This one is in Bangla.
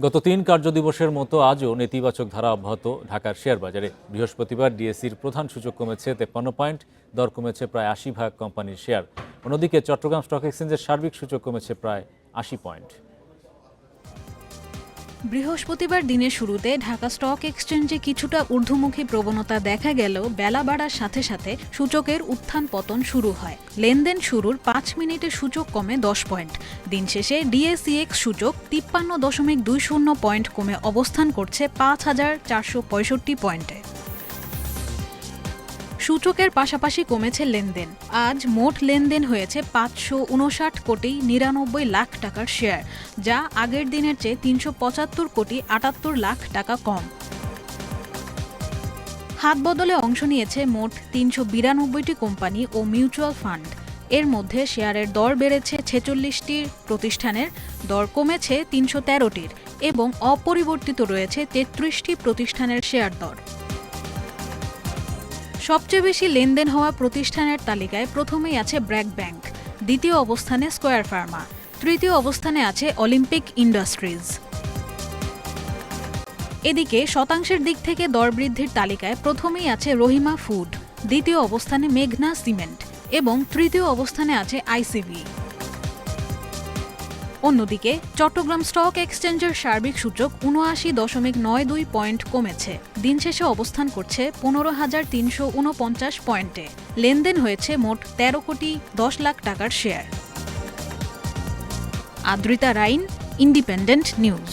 গত ৩ কার্যদিবসের মতো আজও নেতিবাচক ধারা অব্যাহত ঢাকার শেয়ার বাজারে। বৃহস্পতিবার ডিএসইর প্রধান সূচক কমেছে ৫৩ পয়েন্ট, দর কমেছে প্রায় ৮০ কোম্পানির শেয়ার। অন্যদিকে চট্টগ্রাম স্টক এক্সচেঞ্জের সার্বিক সূচক কমেছে প্রায় ৮০ পয়েন্ট। বৃহস্পতিবার দিনের শুরুতে ঢাকা স্টক এক্সচেঞ্জে কিছুটা ঊর্ধ্বমুখী প্রবণতা দেখা গেলেও বেলা বাড়ার সাথে সাথে সূচকের উত্থান পতন শুরু হয়। লেনদেন শুরুর ৫ মিনিটে সূচক কমে ১০ পয়েন্ট। দিন শেষে ডিএসইএক্স সূচক ৫৩.২০ পয়েন্ট কমে অবস্থান করছে ৫,৪৬৫ পয়েন্টে। সূচকের পাশাপাশি কমেছে লেনদেন। আজ মোট লেনদেন হয়েছে ৫৫৯,৯৯,০০,০০০ টাকার শেয়ার, যা আগের দিনের চেয়ে ৩৭৫,৭৮,০০,০০০ টাকা কম। হাতবদলে অংশ নিয়েছে মোট ৩৯২টি কোম্পানি ও মিউচুয়াল ফান্ড। এর মধ্যে শেয়ারের দর বেড়েছে ৪৬টি প্রতিষ্ঠানের, দর কমেছে ৩১৩টির এবং অপরিবর্তিত রয়েছে ৩৩টি প্রতিষ্ঠানের শেয়ার দর। সবচেয়ে বেশি লেনদেন হওয়া প্রতিষ্ঠানের তালিকায় প্রথমেই আছে ব্র্যাক ব্যাংক, দ্বিতীয় অবস্থানে স্কয়ার ফার্মা, তৃতীয় অবস্থানে আছে অলিম্পিক ইন্ডাস্ট্রিজ। এদিকে শতাংশের দিক থেকে দর বৃদ্ধির তালিকায় প্রথমেই আছে রহিমা ফুড, দ্বিতীয় অবস্থানে মেঘনা সিমেন্ট এবং তৃতীয় অবস্থানে আছে আইসিবি। অন্যদিকে চট্টগ্রাম স্টক এক্সচেঞ্জের সার্বিক সূচক ৭৯.৯২ পয়েন্ট কমেছে। দিন শেষে অবস্থান করছে ১৫,৩৪৯ পয়েন্টে। লেনদেন হয়েছে মোট ১৩,১০,০০,০০০ টাকার শেয়ার। আদ্রিতা রাইন, ইন্ডিপেন্ডেন্ট নিউজ।